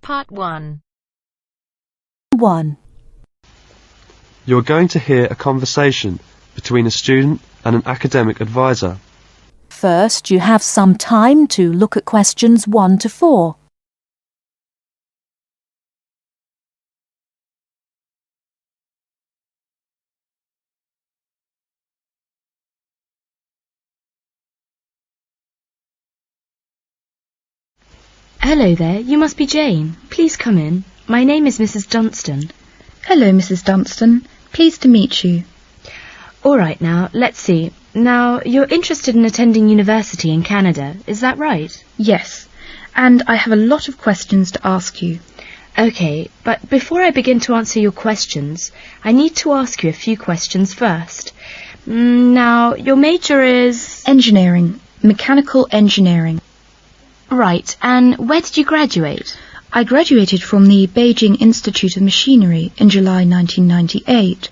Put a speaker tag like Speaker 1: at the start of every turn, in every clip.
Speaker 1: Part 1.
Speaker 2: 1.
Speaker 3: You are going to hear a conversation between a student and an academic advisor.
Speaker 2: First, you have some time to look at questions 1 to 4.
Speaker 4: Hello there, you must be Jane. Please come in. My name is Mrs. Dunstan.
Speaker 5: Hello, Mrs. Dunstan. Pleased to meet you.
Speaker 4: All right now, let's see. Now, you're interested in attending university in Canada, is that right?
Speaker 5: Yes, and I have a lot of questions to ask you.
Speaker 4: Okay, but before I begin to answer your questions, I need to ask you a few questions first. Now, your major is...
Speaker 5: Engineering. Mechanical engineering.
Speaker 4: Right, and where did you graduate?
Speaker 5: I graduated from the Beijing Institute of Machinery in July 1998.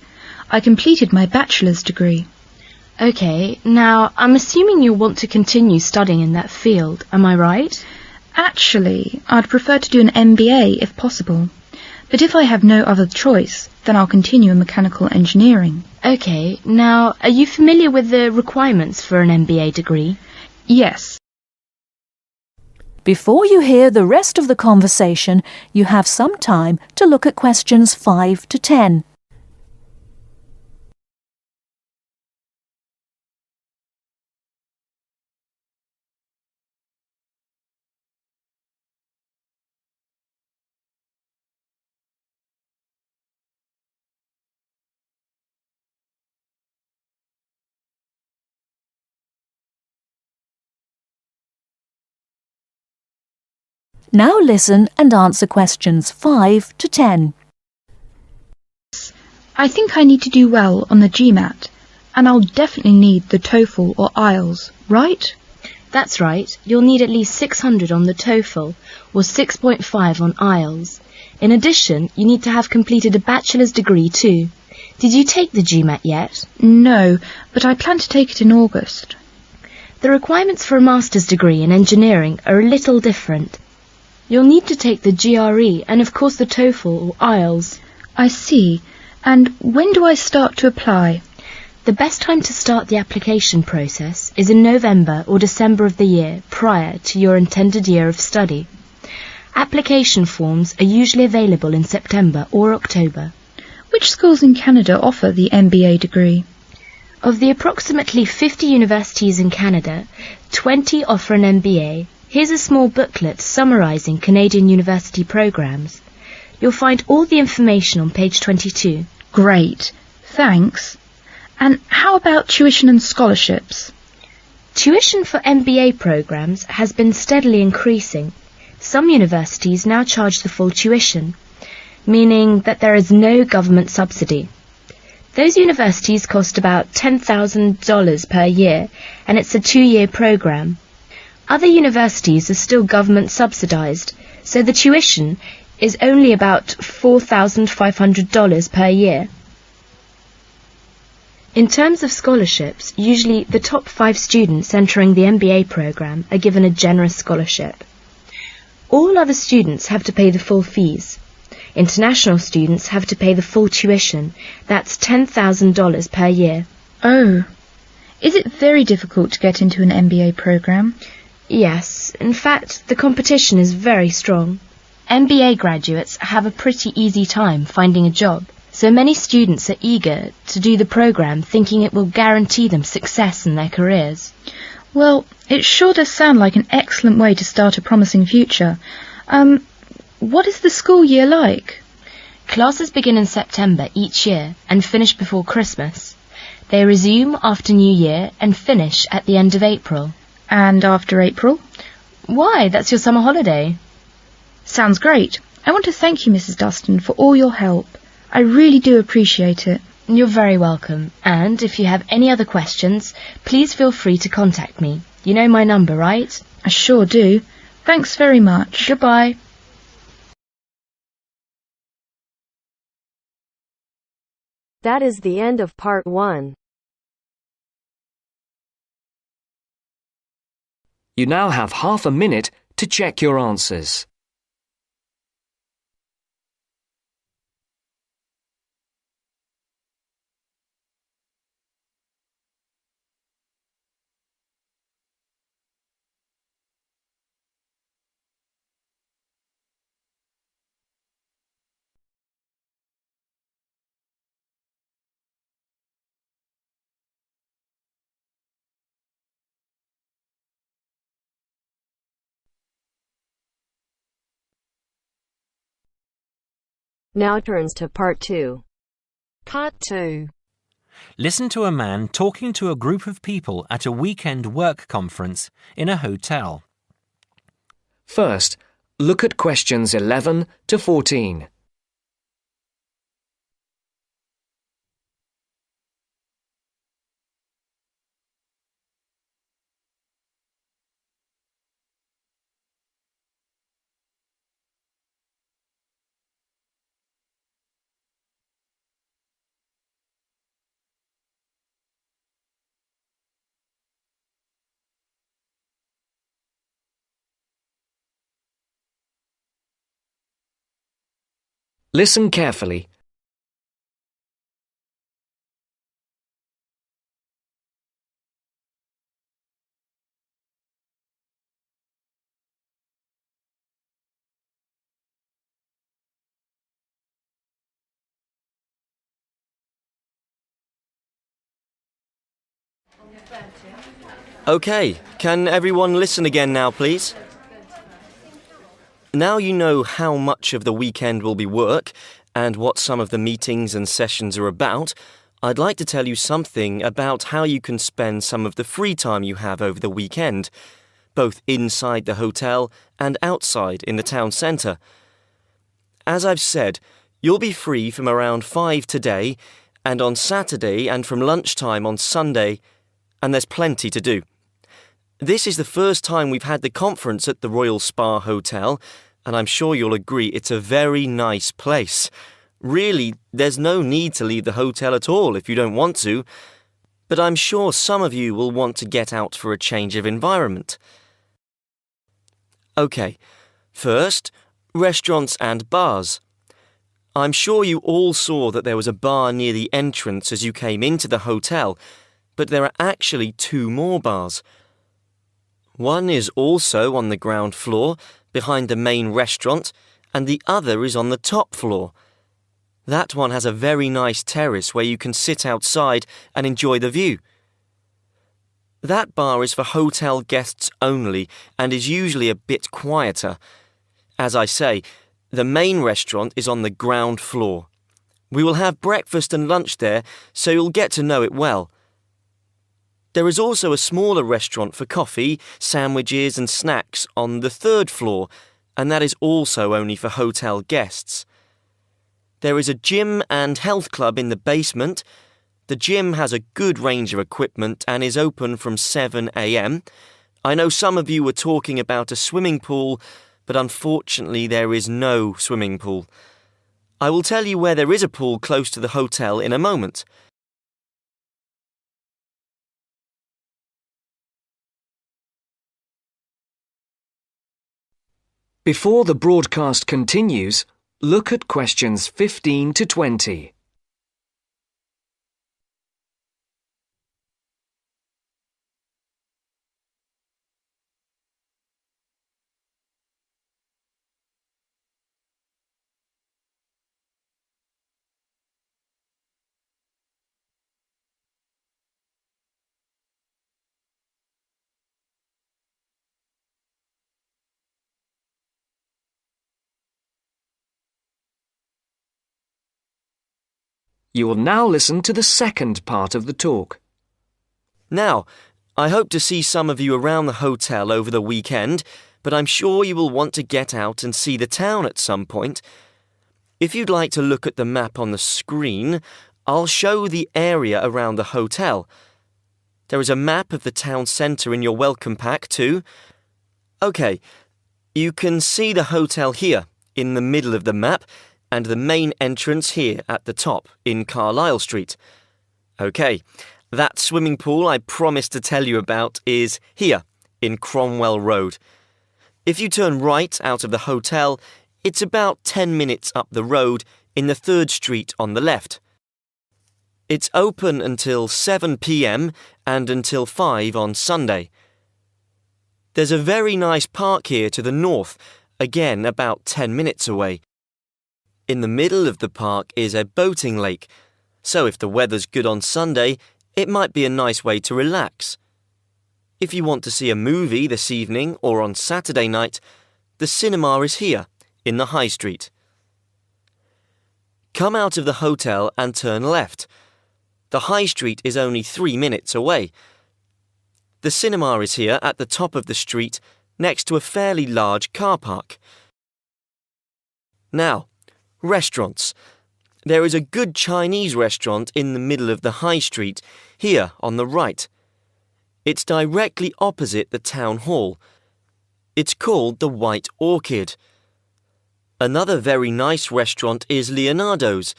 Speaker 5: I completed my bachelor's degree.
Speaker 4: Okay, now, I'm assuming you'll want to continue studying in that field, am I right?
Speaker 5: Actually, I'd prefer to do an MBA if possible. But if I have no other choice, then I'll continue in mechanical engineering.
Speaker 4: Okay, now, are you familiar with the requirements for an MBA degree?
Speaker 5: Yes.
Speaker 2: Before you hear the rest of the conversation, you have some time to look at questions 5 to 10. Now listen and answer questions 5 to 10.
Speaker 5: I think I need to do well on the GMAT, and I'll definitely need the TOEFL or Ielts, right?
Speaker 4: That's right. You'll need at least 600 on the TOEFL or 6.5 on Ielts. In addition, you need to have completed a bachelor's degree too. Did you take the GMAT yet?
Speaker 5: No, but I plan to take it in August.
Speaker 4: The requirements for a master's degree in engineering are a little different. You'll need to take the GRE and of course the TOEFL or Ielts.
Speaker 5: I see. And when do I start to apply?
Speaker 4: The best time to start the application process is in November or December of the year prior to your intended year of study. Application forms are usually available in September or October.
Speaker 5: Which schools in Canada offer the MBA degree?
Speaker 4: Of the approximately 50 universities in Canada, 20 offer an MBA. Here's a small booklet summarising Canadian university programmes. You'll find all the information on page 22.
Speaker 5: Great. Thanks. And how about tuition and scholarships?
Speaker 4: Tuition for MBA programmes has been steadily increasing. Some universities now charge the full tuition, meaning that there is no government subsidy. Those universities cost about $10,000 per year, and it's a 2-year programme. Other universities are still government subsidised, so the tuition is only about $4,500 per year. In terms of scholarships, usually the top 5 students entering the MBA programme are given a generous scholarship. All other students have to pay the full fees. International students have to pay the full tuition, that's $10,000 per year.
Speaker 5: Oh, is it very difficult to get into an MBA programme?
Speaker 4: Yes, in fact, the competition is very strong. MBA graduates have a pretty easy time finding a job, so many students are eager to do the programme thinking it will guarantee them success in their careers.
Speaker 5: Well, it sure does sound like an excellent way to start a promising future. What is the school year like?
Speaker 4: Classes begin in September each year and finish before Christmas. They resume after New Year and finish at the end of April.
Speaker 5: And after April?
Speaker 4: Why, that's your summer holiday.
Speaker 5: Sounds great. I want to thank you, Mrs. Dunstan, for all your help. I really do appreciate it.
Speaker 4: You're very welcome. And if you have any other questions, please feel free to contact me. You know my number, right?
Speaker 5: I sure do. Thanks very much.
Speaker 4: Goodbye.
Speaker 1: That is the end of part 1.
Speaker 6: You now have half a minute to check your answers.
Speaker 1: Now turns to part 2.
Speaker 6: Part 2.
Speaker 7: Listen to a man talking to a group of people at a weekend work conference in a hotel.
Speaker 8: First, look at questions 11 to 14. Listen carefully.
Speaker 9: OK, can everyone listen again now, please? Now you know how much of the weekend will be work and what some of the meetings and sessions are about, I'd like to tell you something about how you can spend some of the free time you have over the weekend, both inside the hotel and outside in the town centre. As I've said, you'll be free from around 5 today and on Saturday and from lunchtime on Sunday, and there's plenty to do. This is the first time we've had the conference at the Royal Spa Hotel, and I'm sure you'll agree it's a very nice place. Really, there's no need to leave the hotel at all if you don't want to, but I'm sure some of you will want to get out for a change of environment. OK, first, restaurants and bars. I'm sure you all saw that there was a bar near the entrance as you came into the hotel, but there are actually 2 more bars. One is also on the ground floor, behind the main restaurant, and the other is on the top floor. That one has a very nice terrace where you can sit outside and enjoy the view. That bar is for hotel guests only and is usually a bit quieter. As I say, the main restaurant is on the ground floor. We will have breakfast and lunch there, so you'll get to know it well. There is also a smaller restaurant for coffee, sandwiches and snacks on the 3rd floor, and that is also only for hotel guests. There is a gym and health club in the basement. The gym has a good range of equipment and is open from 7 a.m. I know some of you were talking about a swimming pool, but unfortunately there is no swimming pool. I will tell you where there is a pool close to the hotel in a moment.
Speaker 8: Before the broadcast continues, look at questions 15 to 20. You will now listen to the second part of the talk.
Speaker 9: Now, I hope to see some of you around the hotel over the weekend, but I'm sure you will want to get out and see the town at some point. If you'd like to look at the map on the screen, I'll show the area around the hotel. There is a map of the town centre in your welcome pack too. OK, you can see the hotel here, in the middle of the map, and the main entrance here at the top, in Carlisle Street. OK, that swimming pool I promised to tell you about is here, in Cromwell Road. If you turn right out of the hotel, it's about 10 minutes up the road in the 3rd Street on the left. It's open until 7 p.m. and until 5 on Sunday. There's a very nice park here to the north, again about 10 minutes away. In the middle of the park is a boating lake, so if the weather's good on Sunday, it might be a nice way to relax. If you want to see a movie this evening or on Saturday night, the cinema is here, in the High Street. Come out of the hotel and turn left. The high street is only 3 minutes away. The cinema is here at the top of the street, next to a fairly large car park. Now, restaurants. There is a good Chinese restaurant in the middle of the high street, here on the right. It's directly opposite the town hall. It's called the White Orchid. Another very nice restaurant is Leonardo's.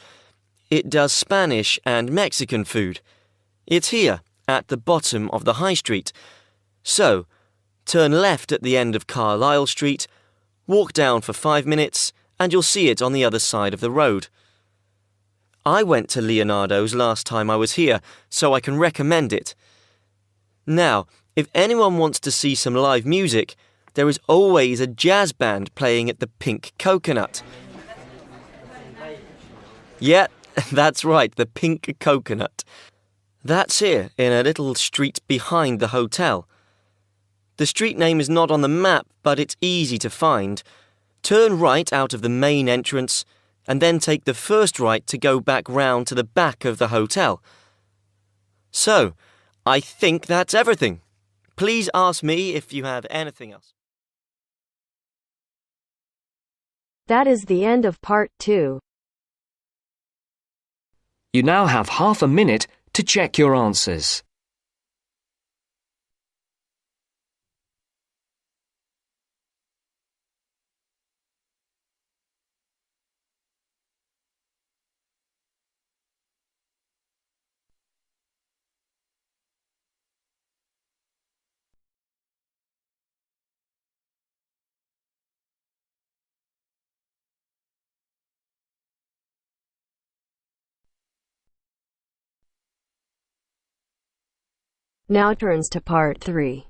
Speaker 9: It does Spanish and Mexican food. It's here, at the bottom of the high street. So, turn left at the end of Carlisle Street, walk down for 5 minutes, and you'll see it on the other side of the road. I went to Leonardo's last time I was here, so I can recommend it. Now, if anyone wants to see some live music, there is always a jazz band playing at the Pink Coconut. Yeah, that's right, the Pink Coconut. That's here, in a little street behind the hotel. The street name is not on the map, but it's easy to find. Turn right out of the main entrance, and then take the first right to go back round to the back of the hotel. So, I think that's everything. Please ask me if you have anything else.
Speaker 1: That is the end of part 2.
Speaker 8: You now have half a minute to check your answers.
Speaker 1: Now turns to part 3.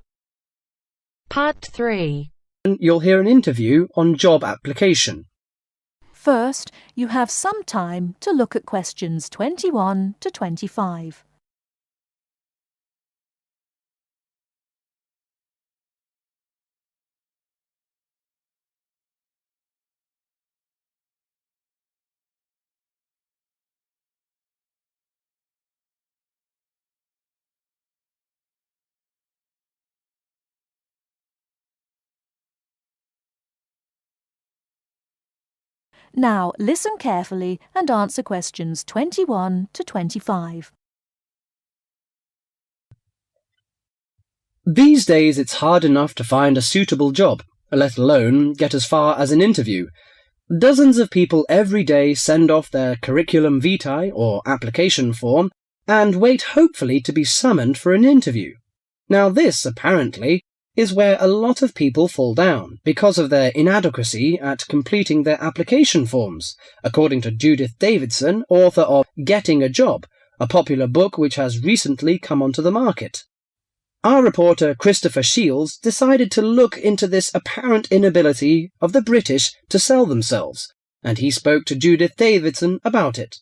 Speaker 6: Part 3.
Speaker 10: You'll hear an interview on job application.
Speaker 2: First, you have some time to look at questions 21 to 25. Now listen carefully and answer questions 21 to 25.
Speaker 10: These days it's hard enough to find a suitable job, let alone get as far as an interview. Dozens of people every day send off their curriculum vitae or application form and wait hopefully to be summoned for an interview. Now this, apparently, is where a lot of people fall down because of their inadequacy at completing their application forms, according to Judith Davidson, author of Getting a Job, a popular book which has recently come onto the market. Our reporter Christopher Shields decided to look into this apparent inability of the British to sell themselves, and he spoke to Judith Davidson about it.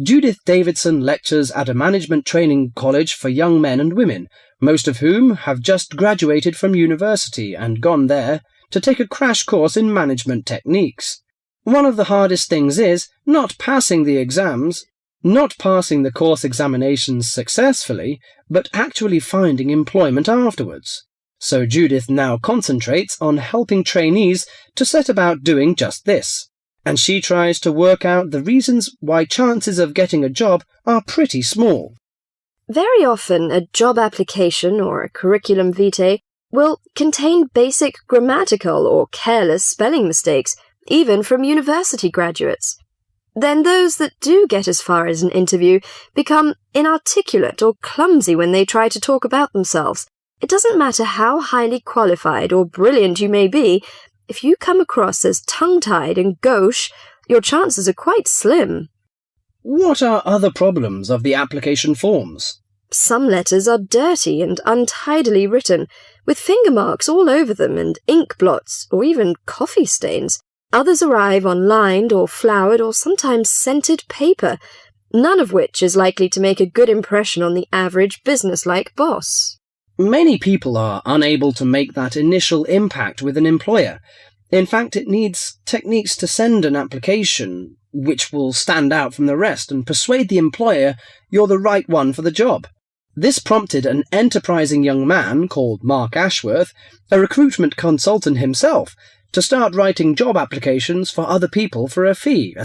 Speaker 10: Judith Davidson lectures at a management training college for young men and women, most of whom have just graduated from university and gone there to take a crash course in management techniques. One of the hardest things is not passing the exams, not passing the course examinations successfully, but actually finding employment afterwards. So Judith now concentrates on helping trainees to set about doing just this. And she tries to work out the reasons why chances of getting a job are pretty small.
Speaker 11: Very often, a job application or a curriculum vitae will contain basic grammatical or careless spelling mistakes, even from university graduates. Then those that do get as far as an interview become inarticulate or clumsy when they try to talk about themselves. It doesn't matter how highly qualified or brilliant you may be, if you come across as tongue-tied and gauche, your chances are quite slim.
Speaker 10: What are other problems of the application forms?
Speaker 11: Some letters are dirty and untidily written, with finger marks all over them and ink blots or even coffee stains. Others arrive on lined or flowered or sometimes scented paper, none of which is likely to make a good impression on the average business-like boss.
Speaker 10: Many people are unable to make that initial impact with an employer. In fact, it needs techniques to send an application, which will stand out from the rest and persuade the employer you're the right one for the job. This prompted an enterprising young man called Mark Ashworth, a recruitment consultant himself, to start writing job applications for other people for a fee.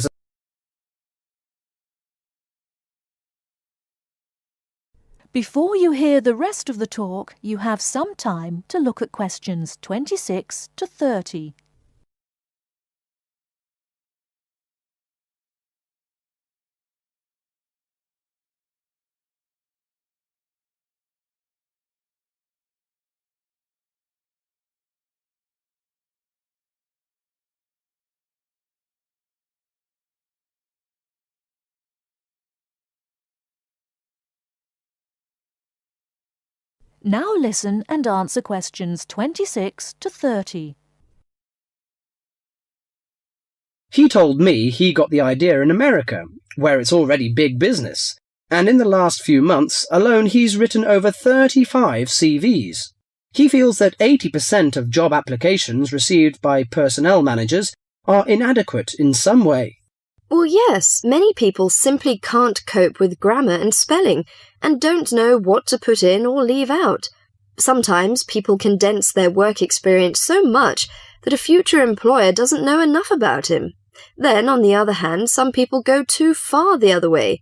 Speaker 2: Before you hear the rest of the talk, you have some time to look at questions 26 to 30. Now listen and answer questions 26 to 30.
Speaker 10: He told me he got the idea in America, where it's already big business, and in the last few months alone he's written over 35 CVs. He feels that 80% of job applications received by personnel managers are inadequate in some way.
Speaker 11: Well, yes, many people simply can't cope with grammar and spelling and don't know what to put in or leave out. Sometimes people condense their work experience so much that a future employer doesn't know enough about him. Then, on the other hand, some people go too far the other way.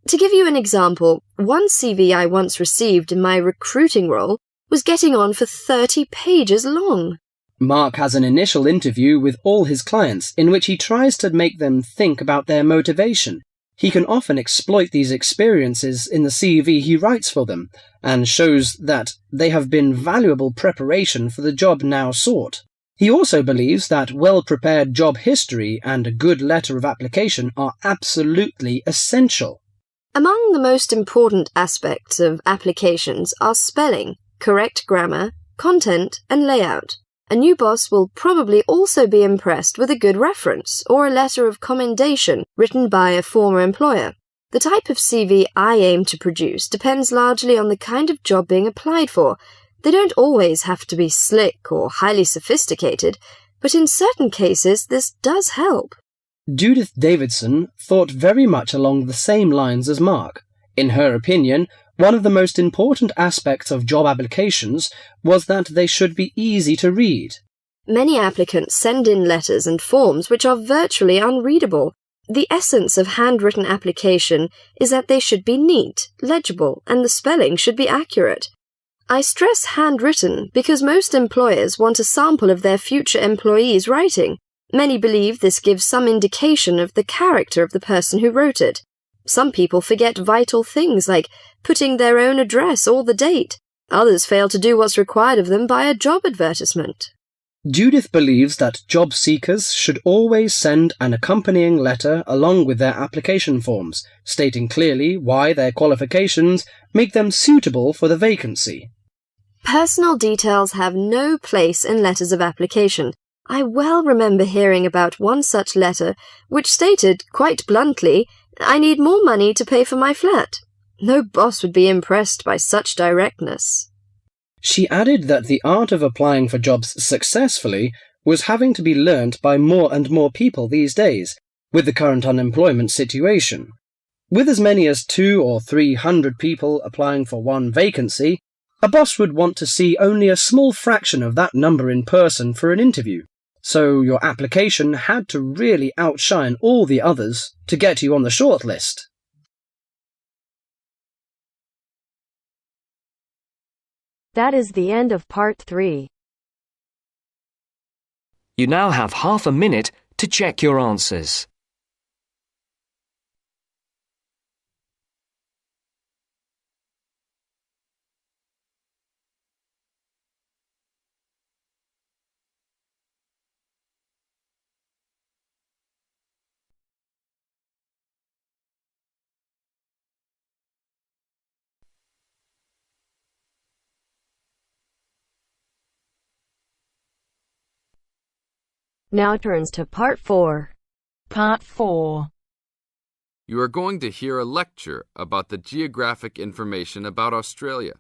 Speaker 11: To give you an example, one CV I once received in my recruiting role was getting on for 30 pages long.
Speaker 10: Mark has an initial interview with all his clients in which he tries to make them think about their motivation. He can often exploit these experiences in the CV he writes for them and shows that they have been valuable preparation for the job now sought. He also believes that well-prepared job history and a good letter of application are absolutely essential.
Speaker 11: Among the most important aspects of applications are spelling, correct grammar, content, and layout. A new boss will probably also be impressed with a good reference or a letter of commendation written by a former employer. The type of CV I aim to produce depends largely on the kind of job being applied for. They don't always have to be slick or highly sophisticated, but in certain cases this does help.
Speaker 10: Judith Davidson thought very much along the same lines as Mark. In her opinion, one of the most important aspects of job applications was that they should be easy to read.
Speaker 11: Many applicants send in letters and forms which are virtually unreadable. The essence of handwritten application is that they should be neat, legible, and the spelling should be accurate. I stress handwritten because most employers want a sample of their future employees' writing. Many believe this gives some indication of the character of the person who wrote it. Some people forget vital things like putting their own address or the date. Others fail to do what's required of them by a job advertisement.
Speaker 10: Judith believes that job seekers should always send an accompanying letter along with their application forms, stating clearly why their qualifications make them suitable for the vacancy.
Speaker 11: Personal details have no place in letters of application. I well remember hearing about one such letter which stated, quite bluntly, I need more money to pay for my flat. No boss would be impressed by such directness.
Speaker 10: She added that the art of applying for jobs successfully was having to be learnt by more and more people these days, with the current unemployment situation. With as many as 200 or 300 people applying for one vacancy, a boss would want to see only a small fraction of that number in person for an interview. So your application had to really outshine all the others to get you on the shortlist.
Speaker 1: That is the end of part 3.
Speaker 8: You now have half a minute to check your answers.
Speaker 1: Now turns to part 4.
Speaker 6: Part 4.
Speaker 12: You are going to hear a lecture about the geographic information about Australia.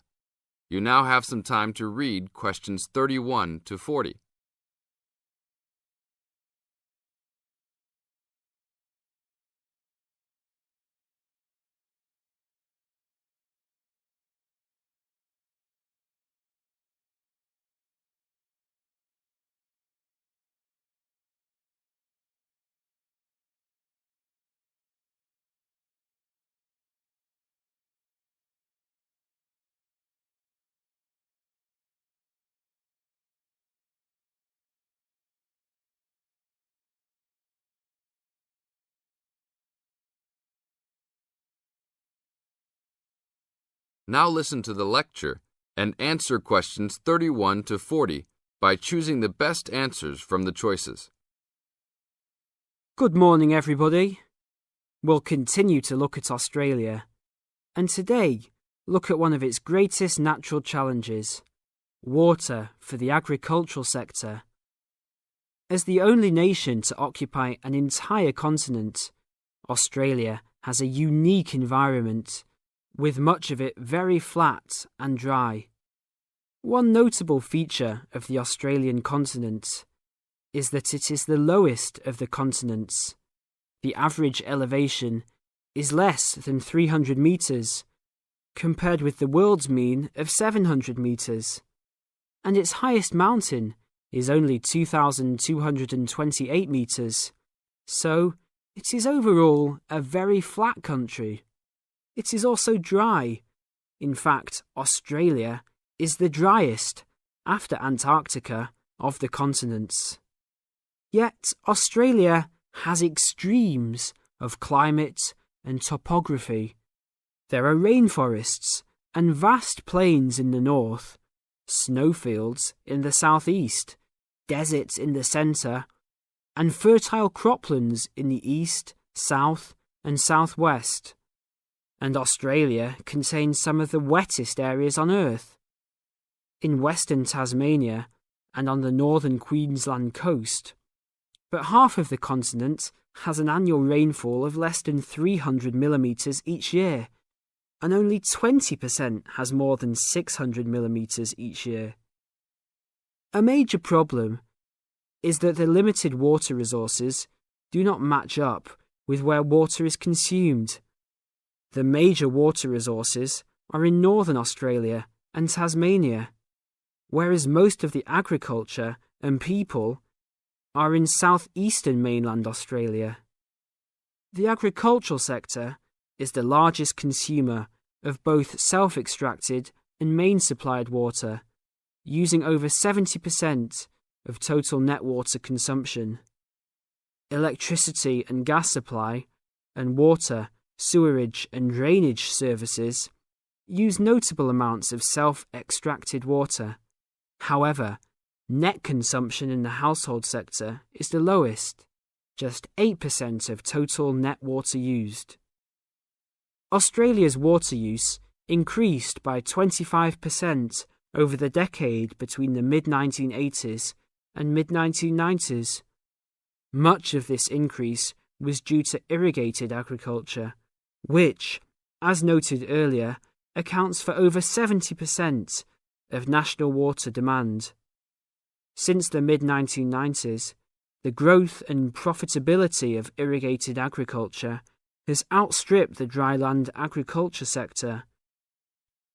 Speaker 12: You now have some time to read questions 31 to 40. Now listen to the lecture and answer questions 31 to 40 by choosing the best answers from the choices.
Speaker 13: Good morning, everybody. We'll continue to look at Australia, and today look at one of its greatest natural challenges, water for the agricultural sector. As the only nation to occupy an entire continent, Australia has a unique environment, with much of it very flat and dry. One notable feature of the Australian continent is that it is the lowest of the continents. The average elevation is less than 300 metres, compared with the world's mean of 700 metres, and its highest mountain is only 2,228 metres, so it is overall a very flat country. It is also dry. In fact, Australia is the driest, after Antarctica, of the continents. Yet Australia has extremes of climate and topography. There are rainforests and vast plains in the north, snowfields in the southeast, deserts in the centre, and fertile croplands in the east, south, and southwest. And Australia contains some of the wettest areas on Earth. In western Tasmania and on the northern Queensland coast, but half of the continent has an annual rainfall of less than 300 millimetres each year, and only 20% has more than 600 millimetres each year. A major problem is that the limited water resources do not match up with where water is consumed. The major water resources are in northern Australia and Tasmania, whereas most of the agriculture and people are in southeastern mainland Australia. The agricultural sector is the largest consumer of both self-extracted and main-supplied water, using over 70% of total net water consumption. Electricity and gas supply, and water, sewerage and drainage services use notable amounts of self-extracted water. However, net consumption in the household sector is the lowest, just 8% of total net water used. Australia's water use increased by 25% over the decade between the mid-1980s and mid-1990s. Much of this increase was due to irrigated agriculture, which, as noted earlier, accounts for over 70% of national water demand. Since the mid-1990s, the growth and profitability of irrigated agriculture has outstripped the dryland agriculture sector.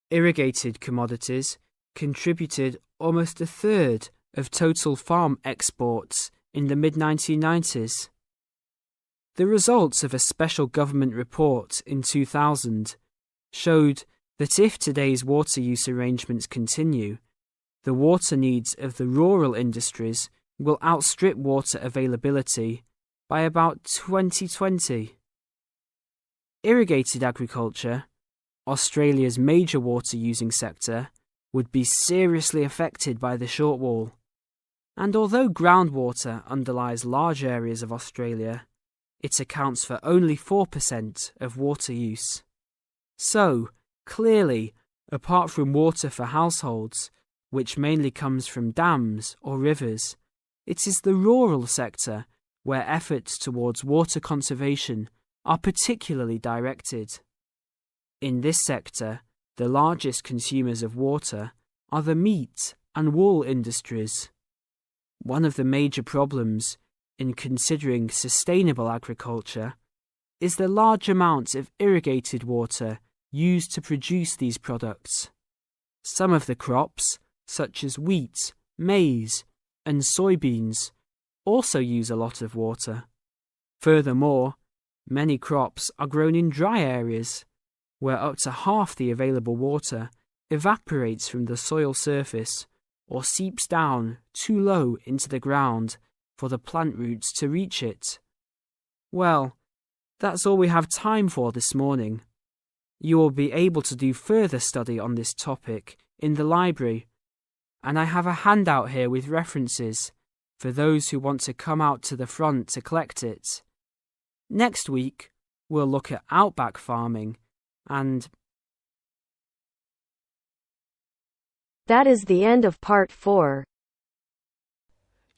Speaker 13: Irrigated commodities contributed almost a third of total farm exports in the mid-1990s. The results of a special government report in 2000 showed that if today's water use arrangements continue, the water needs of the rural industries will outstrip water availability by about 2020. Irrigated agriculture, Australia's major water-using sector, would be seriously affected by the shortfall. And although groundwater underlies large areas of Australia, it accounts for only 4% of water use. So, clearly, apart from water for households, which mainly comes from dams or rivers, it is the rural sector where efforts towards water conservation are particularly directed. In this sector, the largest consumers of water are the meat and wool industries. One of the major problems in considering sustainable agriculture is the large amounts of irrigated water used to produce these products. Some of the crops, such as wheat, maize, and soybeans, also use a lot of water. Furthermore, many crops are grown in dry areas, where up to half the available water evaporates from the soil surface or seeps down too low into the ground for the plant roots to reach it. Well, that's all we have time for this morning. You will be able to do further study on this topic in the library, and I have a handout here with references for those who want to come out to the front to collect it. Next week, we'll look at outback farming and...
Speaker 1: That is the end of part 4.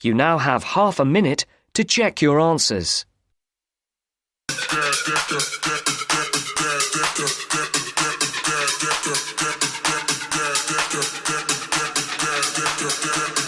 Speaker 8: You now have half a minute to check your answers.
Speaker 14: Yeah.